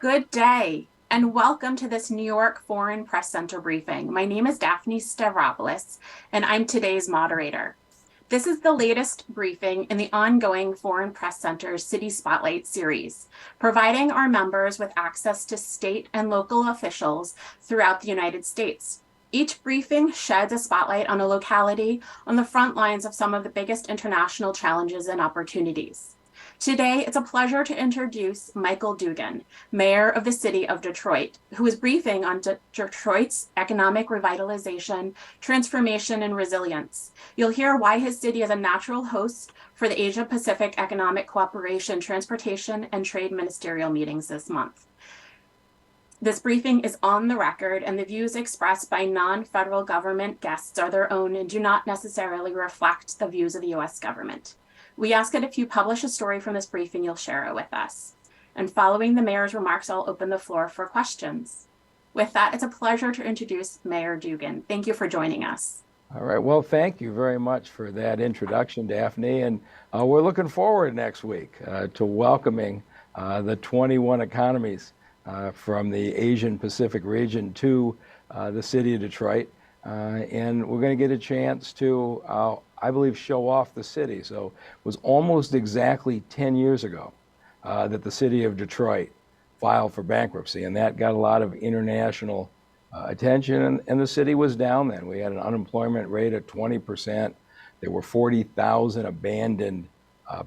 Good day, and welcome to this New York Foreign Press Center briefing. My name is Daphne Stavropoulos, and I'm today's moderator. This is the latest briefing in the ongoing Foreign Press Center's City Spotlight series, providing our members with access to state and local officials throughout the United States. Each briefing sheds a spotlight on a locality on the front lines of some of the biggest international challenges and opportunities. Today, it's a pleasure to introduce Michael Dugan, Mayor of the City of Detroit, who is briefing on Detroit's economic revitalization, transformation, and resilience. You'll hear why his city is a natural host for the Asia-Pacific Economic Cooperation, Transportation, and Trade Ministerial meetings this month. This briefing is on the record, and the views expressed by non-federal government guests are their own and do not necessarily reflect the views of the U.S. government. We ask that if you publish a story from this briefing, you'll share it with us. And following the mayor's remarks, I'll open the floor for questions. With that, it's a pleasure to introduce Mayor Dugan. Thank you for joining us. All right. Well, thank you very much for that introduction, Daphne. And we're looking forward next week to welcoming the 21 economies from the Asian Pacific region to the city of Detroit. And we're going to get a chance to, I believe, show off the city. So it was almost exactly 10 years ago that the city of Detroit filed for bankruptcy, and that got a lot of international attention, and the city was down then. We had an unemployment rate of 20%. There were 40,000 abandoned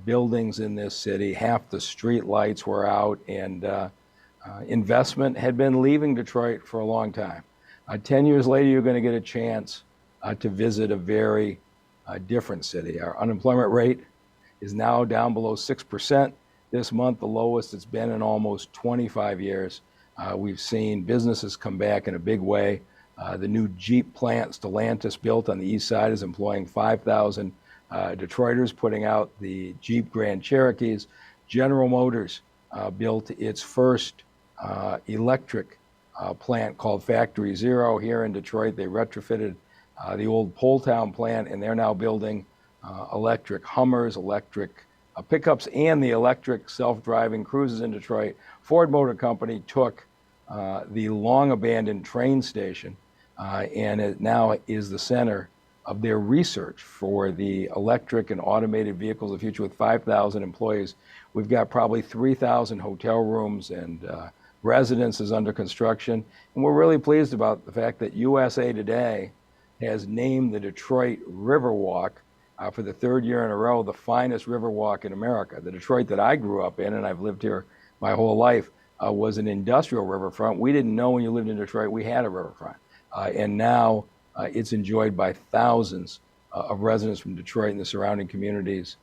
buildings in this city. Half the street lights were out, and investment had been leaving Detroit for a long time. 10 years later, you're going to get a chance to visit a very different city. Our unemployment rate is now down below 6% this month, the lowest it's been in almost 25 years. We've seen businesses come back in a big way. The new Jeep plant Stellantis built on the east side is employing 5,000 Detroiters, putting out the Jeep Grand Cherokees. General Motors built its first electric plant called Factory Zero here in Detroit. They retrofitted the old Poletown plant, and they're now building electric Hummers, electric pickups, and the electric self-driving cruises in Detroit. Ford Motor Company took the long-abandoned train station, and it now is the center of their research for the electric and automated vehicles of the future with 5,000 employees. We've got probably 3,000 hotel rooms and residences under construction. And we're really pleased about the fact that USA Today has named the Detroit Riverwalk for the third year in a row the finest riverwalk in America. The Detroit that I grew up in, and I've lived here my whole life, was an industrial riverfront. We didn't know when you lived in Detroit we had a riverfront. And now it's enjoyed by thousands of residents from Detroit and the surrounding communities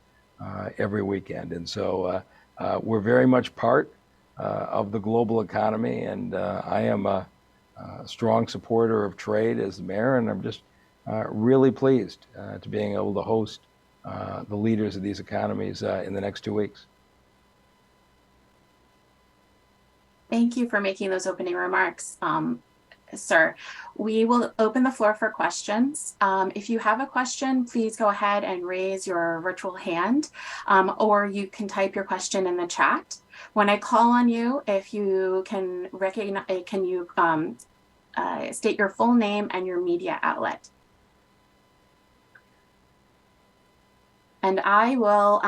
every weekend. And so we're very much part of the global economy, and I am a strong supporter of trade as the mayor, and I'm just really pleased to being able to host the leaders of these economies in the next 2 weeks. Thank you for making those opening remarks, sir. We will open the floor for questions. If you have a question, please go ahead and raise your virtual hand, or you can type your question in the chat. When I call on you, if you can recognize, can you state your full name and your media outlet? And I will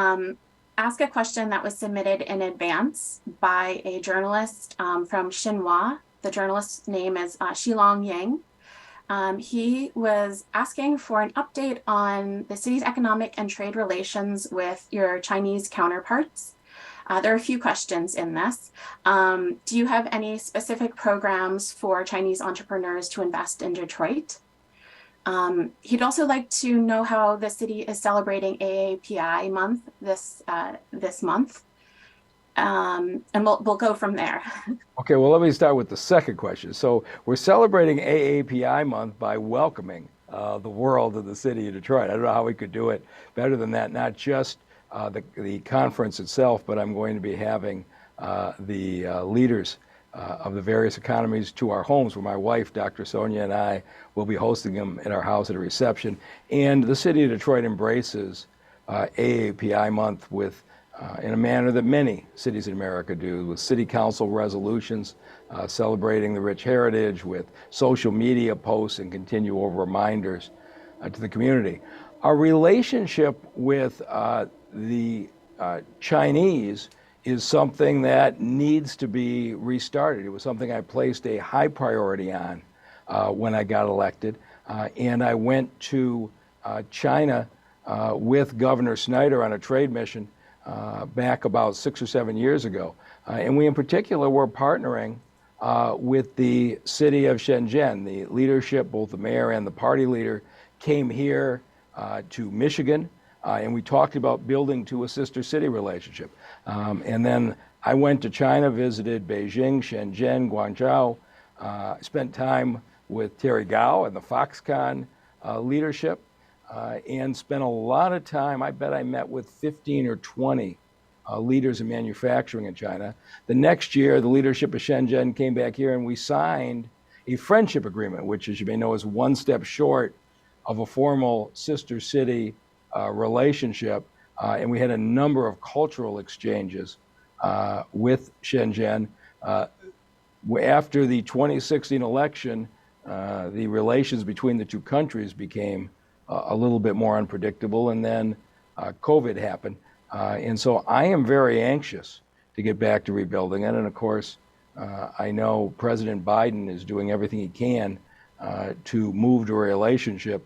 ask a question that was submitted in advance by a journalist from Xinhua. The journalist's name is Shilong Yang. He was asking for an update on the city's economic and trade relations with your Chinese counterparts. There are a few questions in this. Do you have any specific programs for Chinese entrepreneurs to invest in Detroit? He'd also like to know how the city is celebrating AAPI month this month. And we'll go from there. Okay, well, let me start with the second question. So we're celebrating AAPI month by welcoming the world of the city of Detroit. I don't know how we could do it better than that, not just the conference itself, but I'm going to be having the leaders of the various economies to our homes, where my wife, Dr. Sonia, and I will be hosting them in our house at a reception. And the city of Detroit embraces AAPI month with in a manner that many cities in America do, with city council resolutions celebrating the rich heritage, with social media posts and continual reminders to the community. Our relationship with the Chinese is something that needs to be restarted. It was something I placed a high priority on when I got elected. And I went to China with Governor Snyder on a trade mission back about 6 or 7 years ago. And we in particular were partnering with the city of Shenzhen. The leadership, both the mayor and the party leader, came here to Michigan, and we talked about building to a sister city relationship. And then I went to China, visited Beijing, Shenzhen, Guangzhou, spent time with Terry Gao and the Foxconn leadership, and spent a lot of time. I bet I met with 15 or 20 leaders in manufacturing in China. The next year, the leadership of Shenzhen came back here and we signed a friendship agreement, which, as you may know, is one step short of a formal sister city relationship. And we had a number of cultural exchanges with Shenzhen. After the 2016 election, the relations between the two countries became a little bit more unpredictable, and then COVID happened. And so I am very anxious to get back to rebuilding it. And of course, I know President Biden is doing everything he can to move to a relationship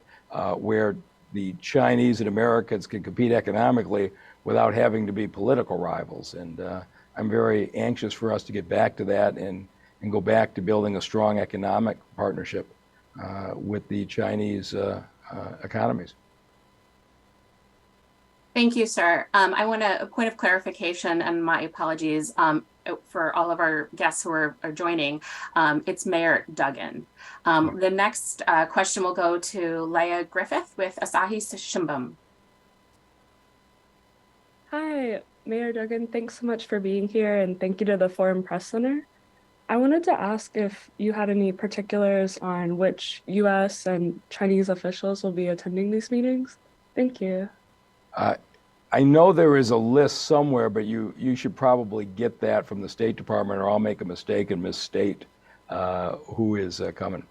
where the Chinese and Americans can compete economically without having to be political rivals. And I'm very anxious for us to get back to that and go back to building a strong economic partnership with the Chinese economies. Thank you, sir. I want a point of clarification, and my apologies for all of our guests who are joining. It's Mayor Duggan. The next question will go to Leah Griffith with Asahi Shimbun. Hi, Mayor Duggan. Thanks so much for being here, and thank you to the Foreign Press Center. I wanted to ask if you had any particulars on which U.S. and Chinese officials will be attending these meetings. Thank you. I know there is a list somewhere, but you should probably get that from the State Department, or I'll make a mistake and misstate who is coming.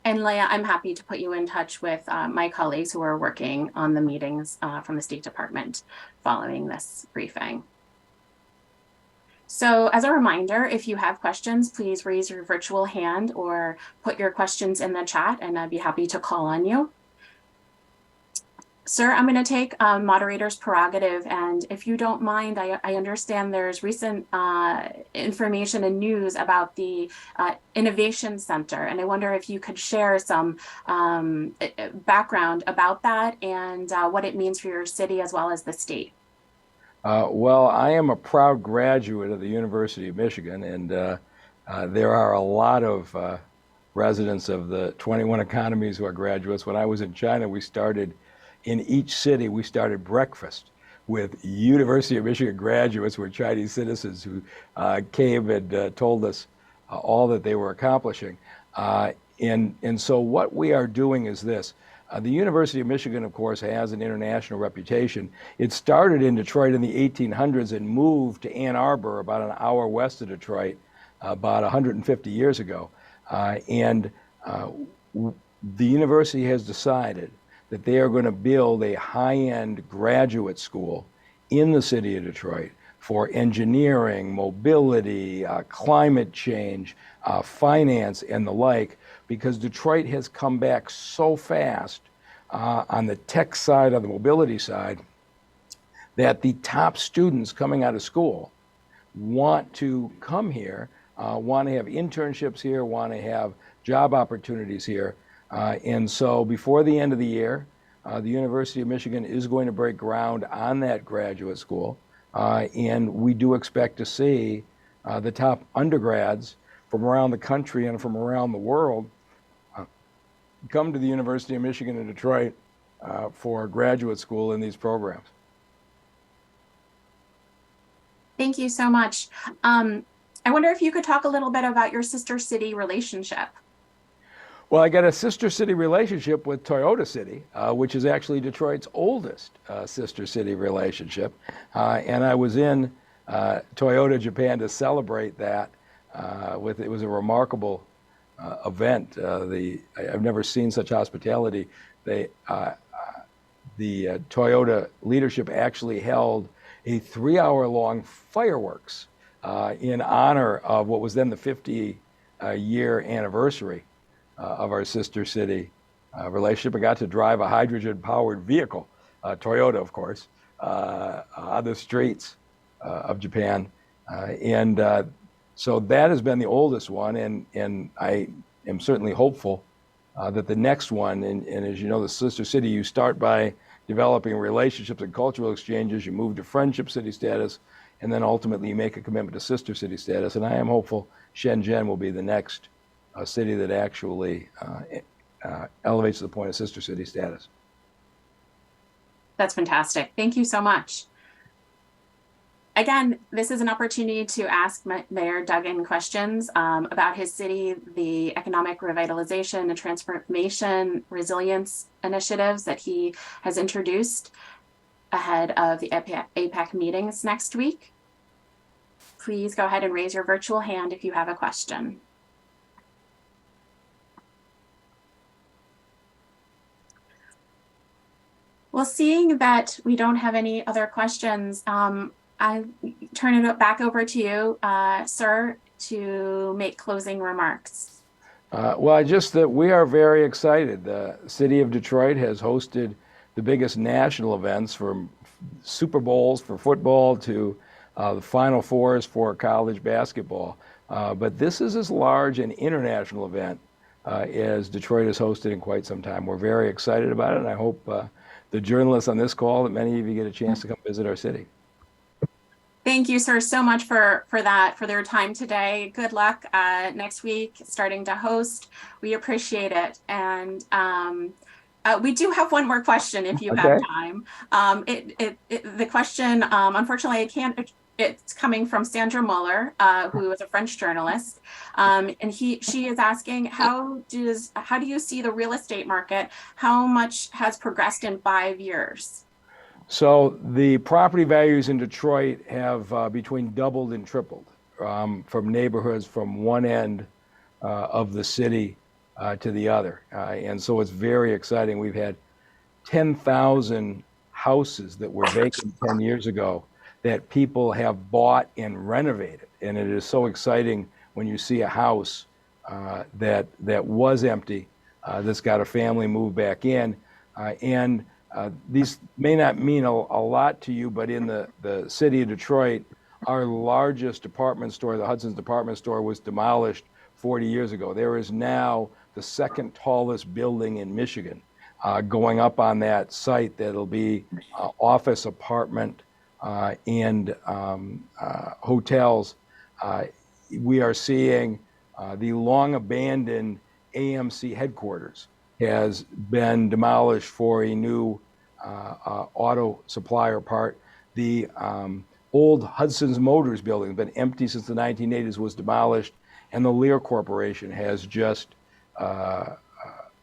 And Leah, I'm happy to put you in touch with my colleagues who are working on the meetings from the State Department following this briefing. So as a reminder, if you have questions, please raise your virtual hand or put your questions in the chat, and I'd be happy to call on you. Sir, I'm going to take moderator's prerogative, and if you don't mind, I understand there's recent information and news about the Innovation Center, and I wonder if you could share some background about that and what it means for your city as well as the state. Well, I am a proud graduate of the University of Michigan, and there are a lot of residents of the 21 economies who are graduates. When I was in China, in each city, we started breakfast with University of Michigan graduates who were Chinese citizens who came and told us all that they were accomplishing. And so what we are doing is this. The University of Michigan, of course, has an international reputation. It started in Detroit in the 1800s and moved to Ann Arbor, about an hour west of Detroit, about 150 years ago. And the university has decided that they are going to build a high-end graduate school in the city of Detroit for engineering, mobility, climate change, finance, and the like, because Detroit has come back so fast on the tech side, on the mobility side, that the top students coming out of school want to come here, want to have internships here, want to have job opportunities here. And so before the end of the year, the University of Michigan is going to break ground on that graduate school. And we do expect to see the top undergrads from around the country and from around the world come to the University of Michigan in Detroit for graduate school in these programs. Thank you so much. I wonder if you could talk a little bit about your sister city relationship. Well, I got a sister city relationship with Toyota City, which is actually Detroit's oldest sister city relationship. And I was in Toyota Japan to celebrate that. It was a remarkable event. I've never seen such hospitality. The Toyota leadership actually held a 3-hour-long fireworks in honor of what was then the 50-year anniversary of our sister city relationship. I got to drive a hydrogen-powered vehicle, Toyota, of course, on the streets of Japan. So that has been the oldest one, and I am certainly hopeful that the next one, and as you know, the sister city, you start by developing relationships and cultural exchanges, you move to friendship city status, and then ultimately you make a commitment to sister city status. And I am hopeful Shenzhen will be the next city that actually elevates to the point of sister city status. That's fantastic. Thank you so much. Again, this is an opportunity to ask Mayor Duggan questions about his city, the economic revitalization and transformation resilience initiatives that he has introduced ahead of the APEC meetings next week. Please go ahead and raise your virtual hand if you have a question. Well, seeing that we don't have any other questions, I turn it back over to you, sir, to make closing remarks. Well, just that we are very excited. The city of Detroit has hosted the biggest national events, from Super Bowls for football to the Final Fours for college basketball. But this is as large an international event as Detroit has hosted in quite some time. We're very excited about it, and I hope the journalists on this call, that many of you get a chance to come visit our city. Thank you, sir, so much for their time today. Good luck next week, starting to host. We appreciate it. And we do have one more question if you have time. The question, unfortunately, it's coming from Sandra Muller, who is a French journalist. And she is asking, how do you see the real estate market? How much has progressed in 5 years? So the property values in Detroit have between doubled and tripled from neighborhoods from one end of the city to the other. And so it's very exciting. We've had 10,000 houses that were vacant 10 years ago that people have bought and renovated. And it is so exciting when you see a house that was empty, that's got a family move back in. These may not mean a lot to you, but in the city of Detroit, our largest department store, the Hudson's department store, was demolished 40 years ago. There is now the second tallest building in Michigan going up on that site that'll be office, apartment, and hotels. We are seeing the long abandoned AMC headquarters has been demolished for a new auto supplier part. The old Hudson's Motors building, been empty since the 1980s, was demolished, and the Lear Corporation has just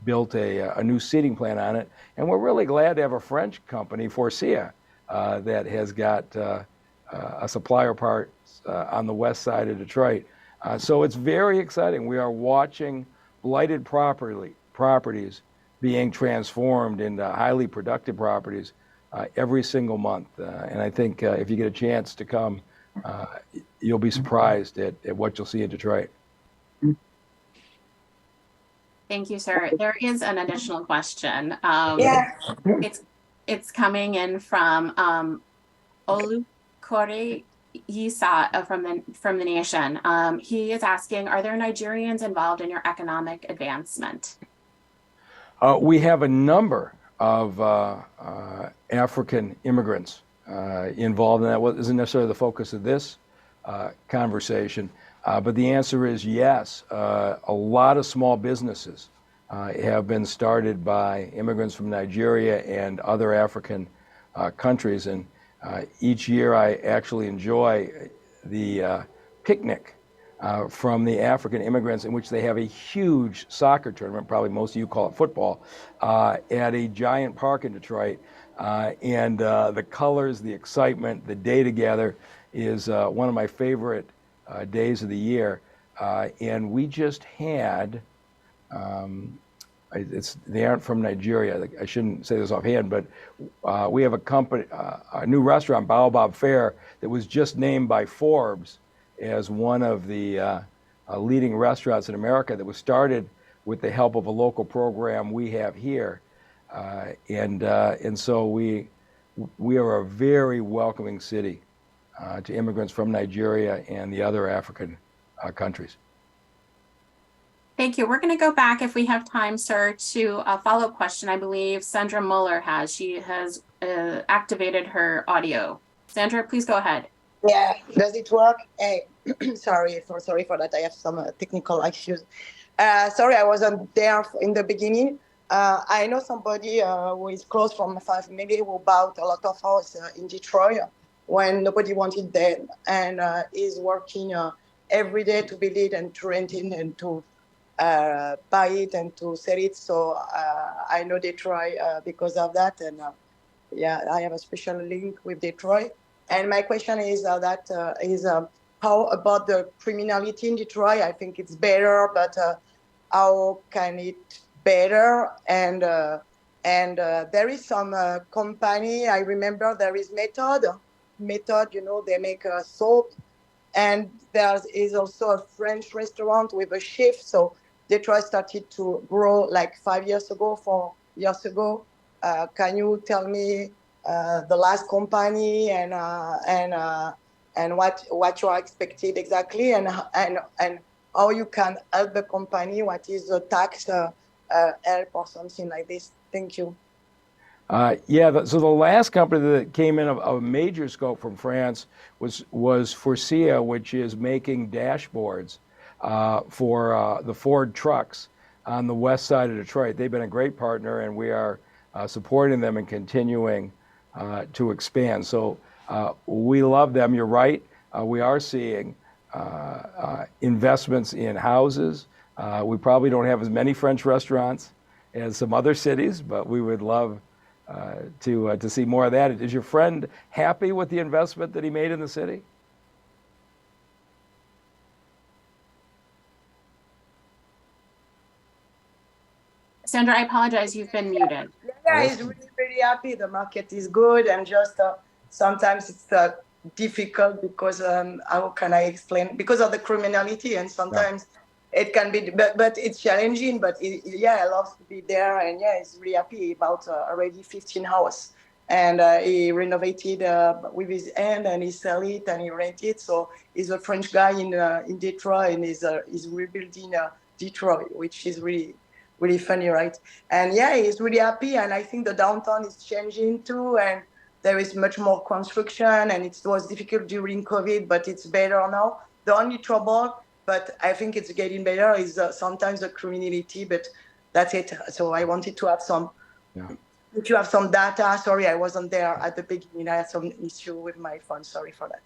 built a new seating plant on it. And we're really glad to have a French company, Forcia, that has got a supplier part on the west side of Detroit. So it's very exciting. We are watching blighted properties being transformed into highly productive properties every single month. And I think if you get a chance to come, you'll be surprised at what you'll see in Detroit. Thank you, sir. There is an additional question. It's coming in from Olukore Yisa from the Nation. He is asking, are there Nigerians involved in your economic advancement? We have a number of African immigrants involved, and that isn't necessarily the focus of this conversation, but the answer is yes. A lot of small businesses have been started by immigrants from Nigeria and other African countries, and each year I actually enjoy the picnic from the African immigrants, in which they have a huge soccer tournament, probably most of you call it football, at a giant park in Detroit. And the colors, the excitement, the day together is one of my favorite days of the year. And we just had, they aren't from Nigeria. I shouldn't say this offhand, but we have a company, a new restaurant, Baobab Fare, that was just named by Forbes as one of the leading restaurants in America, that was started with the help of a local program we have here. And so we are a very welcoming city to immigrants from Nigeria and the other African countries. Thank you. We're going to go back, if we have time, sir, to a follow-up question. I believe Sandra Muller has. She has activated her audio. Sandra, please go ahead. Yeah, does it work? Hey, sorry for that. I have some technical issues. Sorry, I wasn't there in the beginning. I know somebody who is close from my family who bought a lot of house in Detroit when nobody wanted them, and is working every day to build it and to rent it and to buy it and to sell it. So I know Detroit because of that, and yeah, I have a special link with Detroit. And my question is how about the criminality in Detroit? I think it's better, but how can it better? And there is some company. I remember there is Method. You know, they make soap, and there is also a French restaurant with a chef. So Detroit started to grow like 4 years ago. Can you tell me the last company and what you are expected exactly, and how you can help the company? What is the tax help or something like this? Thank you. So the last company that came in of major scope from France was Forcia, which is making dashboards for the Ford trucks on the west side of Detroit. They've been a great partner, and we are supporting them and continuing to expand. So we love them. You're right. We are seeing investments in houses. We probably don't have as many French restaurants as some other cities, but we would love to see more of that. Is your friend happy with the investment that he made in the city? Sandra, I apologize. You've been muted. Yeah, he's really, really happy. The market is good, and just sometimes it's difficult because how can I explain? Because of the criminality, and sometimes it can be, but it's challenging. But I love to be there, and he's really happy about already 15 houses, and he renovated with his hand, and he sell it and he rent it. So he's a French guy in Detroit, and he's rebuilding Detroit, which is really funny, right? And he's really happy, and I think the downtown is changing too, and there is much more construction, and it was difficult during COVID, but it's better now. The only trouble, but I think it's getting better, is sometimes the criminality, but that's it. So I wanted to have some, if you have some data. Sorry, I wasn't there at the beginning. I had some issue with my phone. Sorry for that.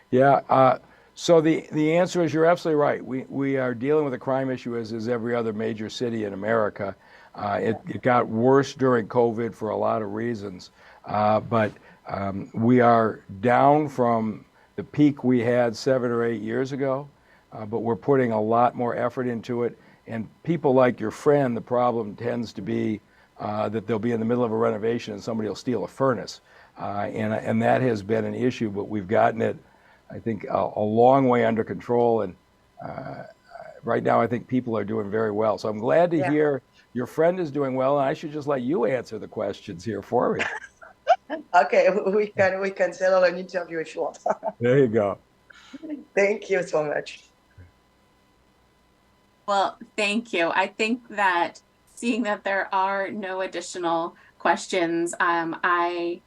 Yeah. So the answer is, you're absolutely right. We are dealing with a crime issue as every other major city in America. It got worse during COVID for a lot of reasons. But we are down from the peak we had 7 or 8 years ago, but we're putting a lot more effort into it. And people like your friend, the problem tends to be that they'll be in the middle of a renovation and somebody will steal a furnace. And that has been an issue, but we've gotten it, I think, a long way under control. And right now, I think people are doing very well. So I'm glad to hear your friend is doing well. And I should just let you answer the questions here for me. Okay, we can settle an interview if you want. There you go. Thank you so much. Well, thank you. I think that seeing that there are no additional questions, I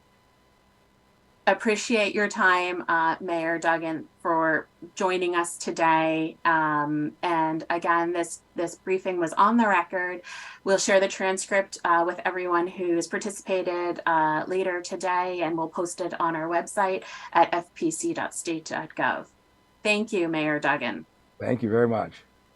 appreciate your time, Mayor Duggan, for joining us today. And again, this briefing was on the record. We'll share the transcript with everyone who's participated later today, and we'll post it on our website at fpc.state.gov. Thank you, Mayor Duggan. Thank you very much.